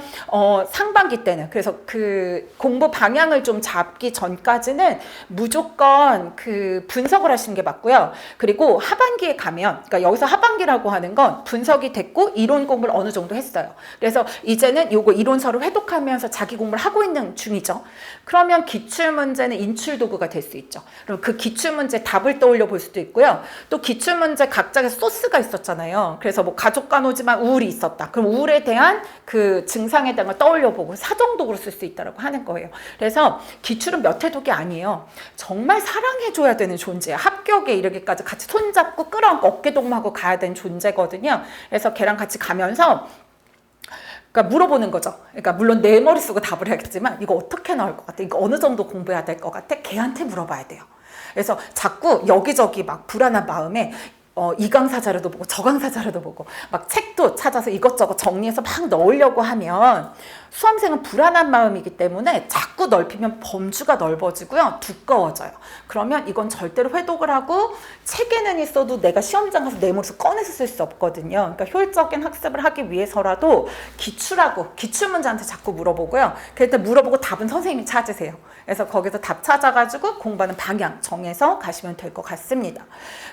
상반기 때는, 그래서 그 공부 방향을 좀 잡기 전까지는 무조건 그 분석을 하시는 게 맞고요. 그리고 하반기에 가면, 그러니까 여기서 하반기라고 하는 건 분석이 됐고 이론 공부를 어느 정도 했어요. 그래서 이제는 요거 이론서를 회독하면서 자기 공부를 하고 있는 중이죠. 그러면 기출문제는 인출도구가 될 수 있죠. 그럼 그 기출문제 답을 떠올려 볼 수도 있고요. 또 기출문제 각각의 소스가 있었잖아요. 그래서 뭐 가족간호지만 우울이 있었다. 그럼 우울에 대한 그 증상에 대한 걸 떠올려 보고 사정도구로 쓸 수 있다고 하는 거예요. 그래서 기출은 몇 회독이 아니에요. 정말 사랑해줘야 되는 존재야. 합격에 이르기까지 같이 손잡고 끌어안고 어깨동무하고 가야 되는 존재거든요. 그래서 걔랑 같이 가면서 그러니까 물어보는 거죠. 그러니까 물론 내 머릿속에 답을 해야겠지만 이거 어떻게 나올 것 같아? 이거 어느 정도 공부해야 될 것 같아? 걔한테 물어봐야 돼요. 그래서 자꾸 여기저기 막 불안한 마음에 이 강사 자료도 보고 저 강사 자료도 보고 막 책도 찾아서 이것저것 정리해서 막 넣으려고 하면 수험생은 불안한 마음이기 때문에 자꾸 넓히면 범주가 넓어지고요. 두꺼워져요. 그러면 이건 절대로 회독을 하고 책에는 있어도 내가 시험장 가서 내 머릿속 꺼내서 쓸 수 없거든요. 그러니까 효율적인 학습을 하기 위해서라도 기출하고 기출문제한테 자꾸 물어보고요. 그럴 때 물어보고 답은 선생님이 찾으세요. 그래서 거기서 답 찾아가지고 공부하는 방향 정해서 가시면 될 것 같습니다.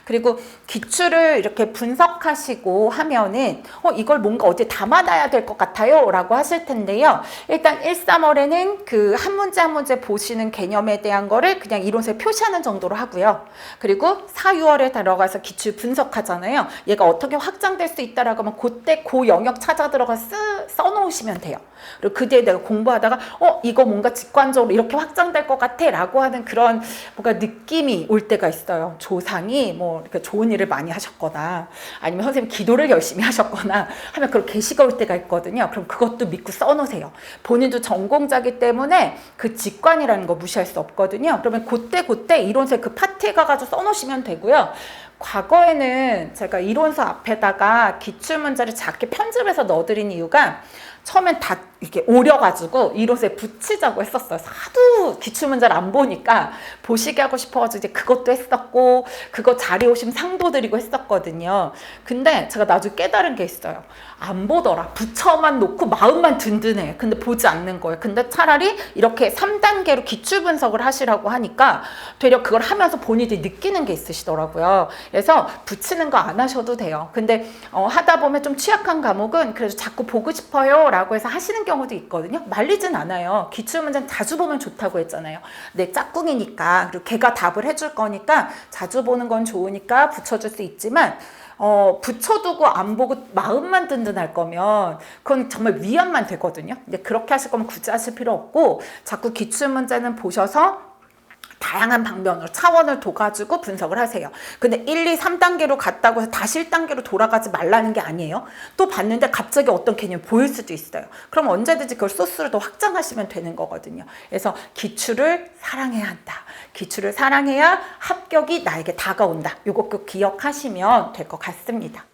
그리고 기출을 이렇게 분석하시고 하면은 이걸 뭔가 어디에 담아놔야 될 것 같아요 라고 하실 텐데요. 일단 1, 3월에는 그 한 문제 한 문제 보시는 개념에 대한 거를 그냥 이론서에 표시하는 정도로 하고요. 그리고 4, 6월에 들어가서 기출 분석하잖아요. 얘가 어떻게 확장될 수 있다라고 하면 그때 그 영역 찾아 들어가서 써놓으시면 돼요. 그리고 그 뒤에 내가 공부하다가 이거 뭔가 직관적으로 이렇게 확장될 것 같아 라고 하는 그런 뭔가 느낌이 올 때가 있어요. 조상이 뭐 이렇게 좋은 일을 많이 하셨거나 아니면 선생님 기도를 열심히 하셨거나 하면 그런 계시가 올 때가 있거든요. 그럼 그것도 믿고 써놓으세요. 본인도 전공자기 때문에 그 직관이라는 거 무시할 수 없거든요. 그러면 그때 이론서에 그 파트에 가가지고 써놓으시면 되고요. 과거에는 제가 이론서 앞에다가 기출문제를 작게 편집해서 넣어드린 이유가 처음엔 다 이렇게 오려가지고 이롯에 붙이자고 했었어요. 하도 기출문제를 안 보니까 보시게 하고 싶어가지고 이제 그것도 했었고, 그거 자리 오시면 상도 드리고 했었거든요. 근데 제가 나중에 깨달은 게 있어요. 안 보더라. 붙여만 놓고 마음만 든든해. 근데 보지 않는 거예요. 근데 차라리 이렇게 3단계로 기출 분석을 하시라고 하니까 되려 그걸 하면서 본인이 느끼는 게 있으시더라고요. 그래서 붙이는 거 안 하셔도 돼요. 근데 하다 보면 좀 취약한 과목은 그래도 자꾸 보고 싶어요 라고 해서 하시는 경우도 있거든요. 말리진 않아요. 기출문제는 자주 보면 좋다고 했잖아요. 내 짝꿍이니까, 그리고 걔가 답을 해줄 거니까 자주 보는 건 좋으니까 붙여줄 수 있지만, 붙여두고 안 보고 마음만 든든할 거면 그건 정말 위안만 되거든요. 근데 그렇게 하실 거면 굳이 하실 필요 없고, 자꾸 기출문제는 보셔서 다양한 방면으로 차원을 둬가지고 분석을 하세요. 근데 1, 2, 3단계로 갔다고 해서 다시 1단계로 돌아가지 말라는 게 아니에요. 또 봤는데 갑자기 어떤 개념이 보일 수도 있어요. 그럼 언제든지 그걸 소스를 더 확장하시면 되는 거거든요. 그래서 기출을 사랑해야 한다. 기출을 사랑해야 합격이 나에게 다가온다. 요거 꼭 기억하시면 될 것 같습니다.